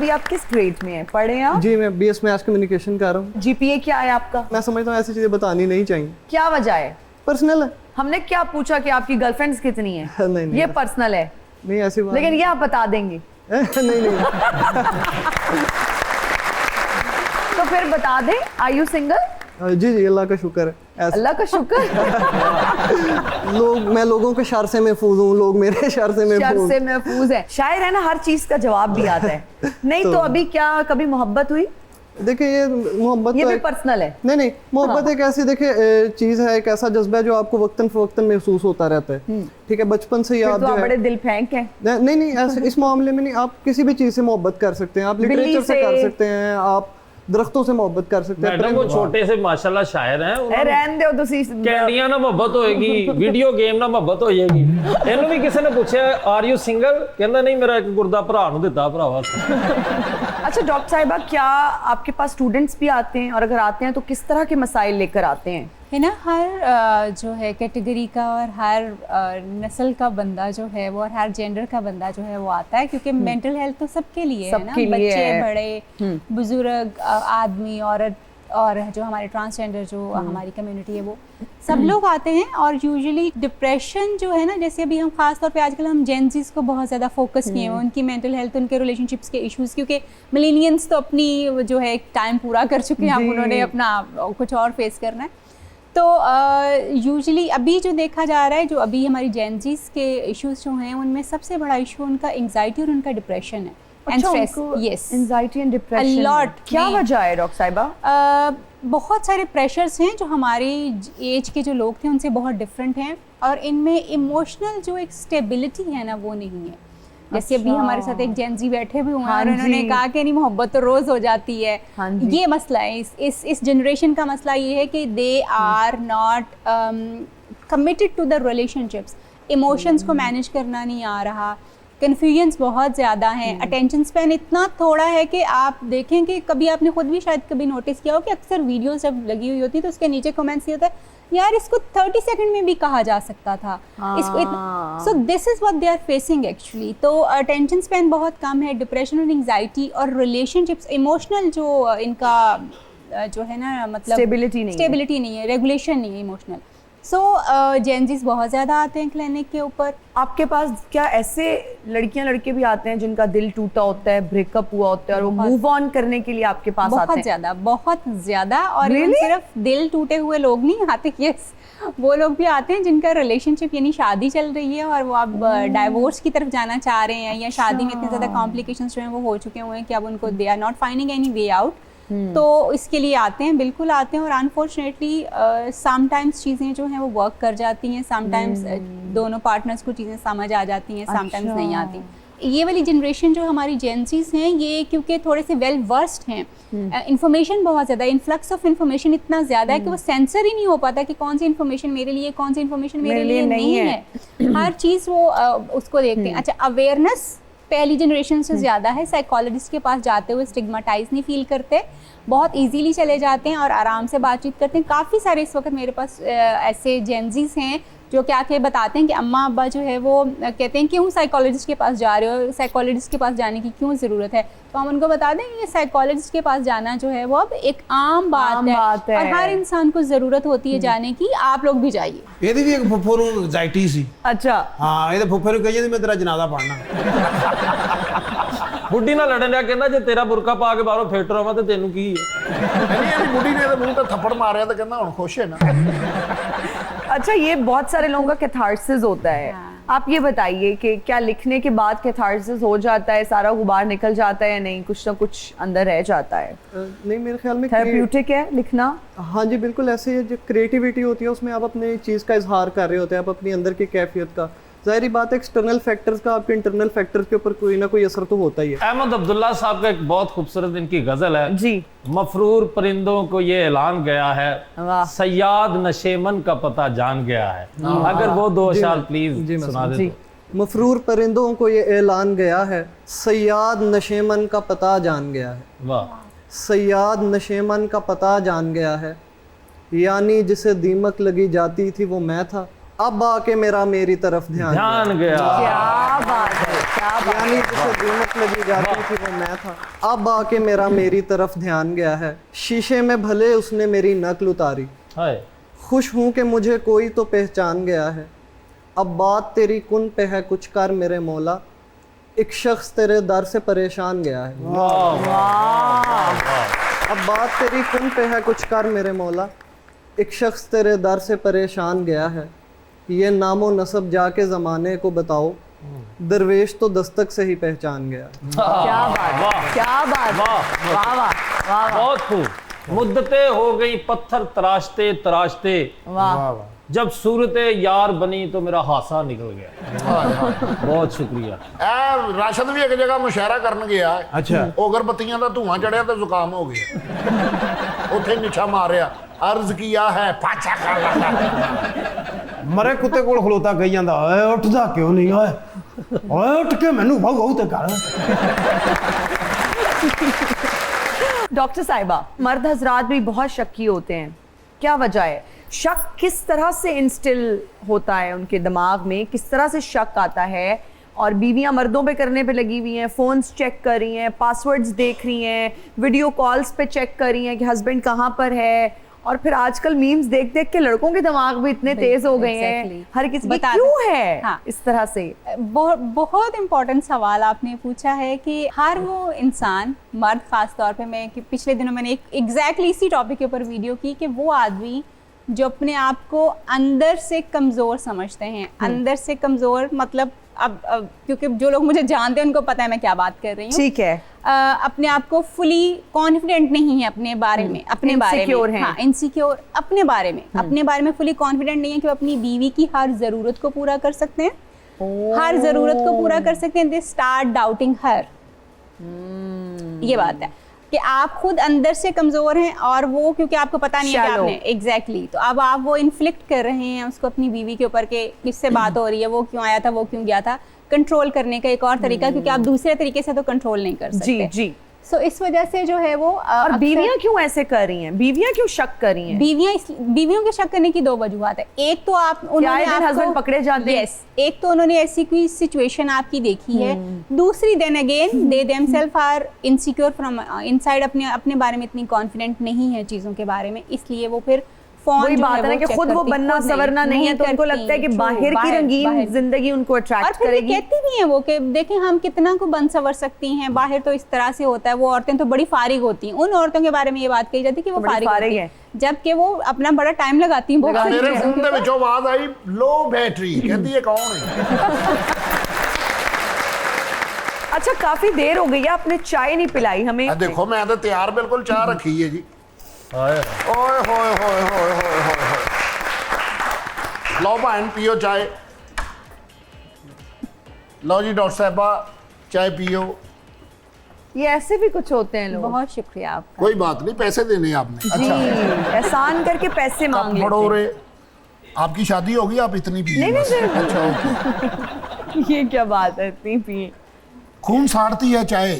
अभी आप किस ग्रेड में हैं, पढ़े हैं आप? जी मैं BS मैथ्स कम्युनिकेशन कर रहा हूँ। GPA क्या है आपका? मैं समझता हूँ ऐसी चीजें बतानी नहीं चाहिए। क्या वजह है? पर्सनल है। हमने क्या पूछा कि आपकी गर्लफ्रेंड्स कितनी है? नहीं, ये पर्सनल है। नहीं ऐसी बात लेकिन ये आप बता देंगे। नहीं तो फिर बता दें, आर यू सिंगल? जी अल्लाह का शुक्र है। अल्लाह का शुक्र। मैं लोगों के शर से महफूज हूँ, लोग मेरे शर से महफूज है। शायर है ना, हर चीज का जवाब भी आता है। नहीं तो अभी क्या कभी मोहब्बत हुई? देखिए ये मोहब्बत ये तो भी पर्सनल है। नहीं मोहब्बत एक ऐसी देखिए चीज है, एक ऐसा जज्बा है जो आपको वक्तन फवक्तन महसूस होता रहता है। ठीक है, बचपन से ही आप तो बड़े दिल फेंक हैं। नहीं ऐसे इस मामले में नहीं, आप किसी भी चीज से मोहब्बत कर सकते हैं, आप लिटरेचर से कर सकते हैं, आप दरख्तों से मोहब्बत कर सकते हैं। वो छोटे से माशाल्लाह शायर हैं। रहन दो तुसी कैंडियां ना मोहब्बत होएगी, वीडियो गेम ना मोहब्बत हो जाएगी। इन्हों भी किसी ने पूछा आर यू सिंगल, कहंदा नहीं मेरा एक गुरदा भरा नु दिता भरावा। अच्छा डॉक्टर साहिबा, क्या आपके पास स्टूडेंट्स भी आते हैं, और अगर आते हैं तो किस तरह के मसाइल लेकर आते हैं? है ना, हर जो है कैटेगरी का और हर नस्ल का बंदा जो है वो, और हर जेंडर का बंदा जो है वो आता है, क्योंकि मेंटल हेल्थ तो सबके लिए है ना, बच्चे बड़े बुजुर्ग आदमी औरत और जो हमारे ट्रांसजेंडर जो हमारी कम्युनिटी है वो सब लोग आते हैं। और यूजुअली डिप्रेशन जो है ना, जैसे अभी हम खास तौर पे आजकल हम जेनजीज को बहुत ज़्यादा फोकस किए हैं, उनकी मेंटल हेल्थ, उनके रिलेशनशिप्स के इश्यूज, क्योंकि मिलेनियंस तो अपनी जो है एक टाइम पूरा कर चुके हैं, अब उन्होंने अपना कुछ और फेस करना है। तो यूजुअली अभी जो देखा जा रहा है, जो अभी हमारी जेनजीज के इश्यूज जो हैं उनमें सबसे बड़ा इशू उनका एंग्जाइटी और उनका डिप्रेशन है। अच्छा, yes, anxiety and depression. Lot. क्या वजह है डॉक्टर साहिबा? बहुत सारे प्रेशर्स हैं जो हमारी एज के जो लोग थे उनसे बहुत डिफरेंट हैं, और इनमें इमोशनल जो एक स्टेबिलिटी है ना वो नहीं है। जैसे अभी हमारे साथ एक जेनजी बैठे भी हुए हैं और उन्होंने कहा कि नहीं मोहब्बत तो रोज हो जाती है। ये मसला है, इस जनरेशन का मसला ये है कि they are not committed to the relationships. Emotions को मैनेज करना नहीं आ रहा, कन्फ्यूजन्स बहुत ज़्यादा हैं, अटेंशन स्पैन इतना थोड़ा है कि आप देखें कि कभी आपने खुद भी शायद कभी नोटिस किया हो कि अक्सर वीडियोस जब लगी हुई होती है तो उसके नीचे कमेंट्स ये होता है, यार इसको 30 सेकंड में भी कहा जा सकता था। So this is what they are facing actually. तो अटेंशन स्पैन बहुत कम है, डिप्रेशन और एंग्जाइटी और रिलेशनशिप्स, इमोशनल जो इनका जो है ना, मतलब स्टेबिलिटी नहीं है, रेगुलेशन नहीं है इमोशनल। सो जेनजीज बहुत ज़्यादा आते हैं क्लिनिक के ऊपर। आपके पास क्या ऐसे लड़कियां लड़के भी आते हैं जिनका दिल टूटा होता है, ब्रेकअप हुआ होता है, और वो मूव ऑन करने के लिए आपके पास आते हैं? बहुत ज़्यादा। और सिर्फ दिल टूटे हुए लोग नहीं आते, यस, वो लोग भी आते हैं जिनका रिलेशनशिप यानी शादी चल रही है और वो अब डाइवोर्स की तरफ जाना चाह रहे हैं, या शादी में इतने ज़्यादा कॉम्प्लिकेशंस जो हैं वो हो चुके हुए हैं कि अब उनको they are not finding any way out. तो इसके लिए आते हैं, बिल्कुल आते हैं। और अनफॉर्चुनेटली समटाइम्स चीज़ें जो हैं वो वर्क कर जाती हैं, समटाइम्स दोनों पार्टनर्स को चीज़ें समझ आ जाती हैं, समटाइम्स नहीं आती। ये वाली जनरेशन जो हमारी जेंसीज हैं, ये क्योंकि थोड़े से वेल वर्स्ड हैं, इंफॉर्मेशन बहुत ज़्यादा, इन्फ्लक्स ऑफ इन्फॉर्मेशन इतना ज़्यादा है कि वो सेंसर ही नहीं हो पाता कि कौन सी इन्फॉर्मेशन मेरे लिए, कौन सी इन्फॉर्मेशन मेरे लिए नहीं है। हर चीज़ वो उसको देखते हैं। अच्छा, अवेयरनेस पहली जनरेशन से ज़्यादा है, साइकोलॉजिस्ट के पास जाते हुए स्टिग्माटाइज नहीं फील करते, बहुत इजीली चले जाते हैं और आराम से बातचीत करते हैं। काफ़ी सारे इस वक्त मेरे पास ऐसे जेंजीज हैं जो क्या क्या बताते हैं कि अम्मा अब्बा जो है वो कहते हैं क्यों साइकोलॉजिस्ट के पास जा रहे हो, साइकोलॉजिस्ट के पास जाने की क्यों ज़रूरत है। तो हम उनको बता दें ये साइकोलॉजिस्ट के पास जाना जो है वो अब एक आम बात है और हर इंसान को ज़रूरत होती है जाने की, आप लोग भी जाइए। ये भी एक फुफो नूं एंजाइटी सी। अच्छा हाँ, ये फुफे नूं कही मैं तेरा जनाजा पढ़ना। बुढ़ी ना लड़न दिया, कहना जे तेरा बुरका पा के बाहरों फेट रहा तो तेनू की है। नहीं बुढ़ी ने तो मुंह पे थप्पड़ मारा तो कहना हुण खुश है ना। अच्छा, ये बहुत सारे लोगों का कैथारसिस होता है। आप ये बताइए कि क्या लिखने के बाद कैथारसिस हो जाता है, सारा गुबार निकल जाता है या नहीं, कुछ ना कुछ अंदर रह जाता है? नहीं, मेरे ख्याल में थेरेप्यूटिक है लिखना। हाँ जी बिल्कुल, ऐसे जो क्रिएटिविटी होती है उसमें आप अपने चीज़ का इजहार कर रहे होते हैं, आप अपनी अंदर की कैफियत का। ज़ाहिरी बात है एक्सटर्नल फैक्टर्स का आपके इंटरनल फैक्टर्स के ऊपर कोई ना कोई असर तो होता ही है। अहमद अब्दुल्ला साहब का एक बहुत खूबसूरत इनकी गजल है जी, मफरूर परिंदों को ये ऐलान गया है, सयाद नशेमन का पता जान गया है। अगर वो दो अशार प्लीज सुना दे। मफरूर परिंदों को ये ऐलान गया है, सयाद नशेमन का पता जान गया है। वाह। सयाद नशेमन का पता जान गया है, यानी जिसे दीमक लगी जाती थी वो मैं था, अब आके मेरी तरफ ध्यान गया। क्या बात है। यानी जिसे दीमक लगी जाती थी वो मैं था। अब आके मेरा मेरी तरफ ध्यान गया है, शीशे में भले उसने मेरी नकल उतारी। हाय खुश हूँ कि मुझे कोई तो पहचान गया है। अब बात तेरी कुन पे है, कुछ कर मेरे मौला। एक शख्स तेरे दर से परेशान गया है। अब बात तेरी कुन पे है, कुछ कर मेरे मौला। एक शख्स तेरे दर से परेशान गया है। ये नामो नसब जाके ज़माने को बताओ, दरवेश तो दस्तक से ही पहचान गया। क्या बात, क्या बात, वाह वाह वाह वाह बहुत खूब। मुद्दतें हो गई पत्थर तराशते तराशते, वाह। जब सूरत यार बनी तो मेरा हासा निकल गया। बहुत शुक्रिया। ਇਹ ਰਾਸ਼ਦ ਵੀ ਇੱਕ ਜਗ੍ਹਾ ਮੁਸ਼ਾਇਰਾ ਕਰਨ ਗਿਆ ਅੱਛਾ। ਉਹ ਅਗਰਬੱਤੀਆਂ ਦਾ ਧੂਆਂ ਚੜਿਆ ਤੇ ਜ਼ੁਕਾਮ ਹੋ ਗਿਆ ਉੱਥੇ ਨਿਛਾ ਮਾਰਿਆ ਅਰਜ਼ ਕੀਆ ਹੈ ਪਾਛਾ ਕਰ ਲੱਗਾ ਮਰੇ ਕੁੱਤੇ ਕੋਲ ਖਲੋਤਾ ਕਹੀ ਜਾਂਦਾ ਓਏ ਉੱਠਦਾ ਕਿਉਂ ਨਹੀਂ ਓਏ ਓਏ ਉੱਠ ਕੇ ਮੈਨੂੰ ਭਗਾਉ ਤੇ ਕਰ। डॉक्टर साहिबा, मर्द हजरात भी बहुत शक्की होते हैं, क्या वजह है? शक किस तरह से इंस्टिल होता है उनके दिमाग में, किस तरह से शक आता है? और बीवियां मर्दों पे करने पे लगी हुई हैं, फोन्स चेक कर रही हैं, पासवर्ड्स देख रही हैं, वीडियो कॉल्स पे चेक कर रही हैं कि हस्बैंड कहाँ पर है। और फिर आजकल मीम्स देख देख के लड़कों के दिमाग भी इतने तेज हो गए हैं, हर किसी की क्यों है हाँ। इस तरह से? बहुत इम्पोर्टेंट सवाल आपने पूछा है कि हर वो इंसान, मर्द खास तौर पे, मैं कि पिछले दिनों मैंने एक एग्जैक्टली इसी टॉपिक के ऊपर वीडियो की कि वो आदमी जो अपने आप को अंदर से कमज़ोर समझते हैं, अंदर से कमज़ोर मतलब अब क्योंकि जो लोग मुझे जानते हैं उनको पता है मैं क्या बात कर रही हूँ। ठीक है। अपने आप को फुली कॉन्फिडेंट नहीं है अपने बारे में, अपने बारे में, हाँ, इनसिक्योर अपने बारे में फुली कॉन्फिडेंट नहीं है कि वो अपनी बीवी की हर ज़रूरत को पूरा कर सकते हैं, हर ज़रूरत को पूरा कर सकते हैं। दे स्टार्ट डाउटिंग हर। ये बात है कि आप खुद अंदर से कमज़ोर हैं और वो क्योंकि आपको पता नहीं है कि आपने एग्जैक्टली तो अब आप वो इन्फ्लिक्ट कर रहे हैं उसको अपनी बीवी के ऊपर के किससे बात हो रही है, वो क्यों आया था, वो क्यों गया था। कंट्रोल करने का एक और तरीका, क्योंकि आप दूसरे तरीके से तो कंट्रोल नहीं कर सकते। जी जी। सो इस वजह से जो है वो और बीवियां क्यों ऐसे कर रही हैं? बीवियां क्यों शक कर रही हैं? बीवियों के शक करने की दो वजूहत है। एक तो उन्होंने हस्बैंड पकड़े जाते हैं। यस, एक तो उन्होंने ऐसी कोई सिचुएशन आपकी देखी है, दूसरी then again they themselves are insecure from inside, अपने बारे में इतनी कॉन्फिडेंट नहीं है चीजों के बारे में, इसलिए वो फिर वही बात है ना कि खुद वो बनना सवरना नहीं है, तो उनको लगता है कि बाहर की रंगीन जिंदगी उनको अट्रैक्ट करेगी। कहती भी हैं वो कि देखें हम कितना को बन सवर सकती हैं, बाहर तो इस तरह से होता है। वो औरतें तो बड़ी फारिग होती हैं, उन औरतों के बारे में ये बात कही जाती है कि वो फारिग हैं, जबकि वो अपना बड़ा टाइम लगाती हैं। मेरे फोन ਦੇ ਵਿੱਚੋਂ आवाज आई लो बैटरी, कहती है कौन है? अच्छा, काफी देर हो गई है, आपने चाय नहीं पिलाई हमें। देखो मैं तो तैयार बिल्कुल चाह रखी है जी। ओए होए होए होए होए होए, लो भैन पियो चाय। लो जी डॉक्टर साहबा चाय पियो। ये ऐसे भी कुछ होते हैं लोग। बहुत शुक्रिया आपका। कोई बात नहीं, पैसे देने आपने। अच्छा, एहसान करके पैसे मांग लेते हैं। रे आपकी शादी होगी, आप इतनी पिए? नहीं। अच्छा, ये क्या बात है, इतनी पिए? खून साड़ती है चाय।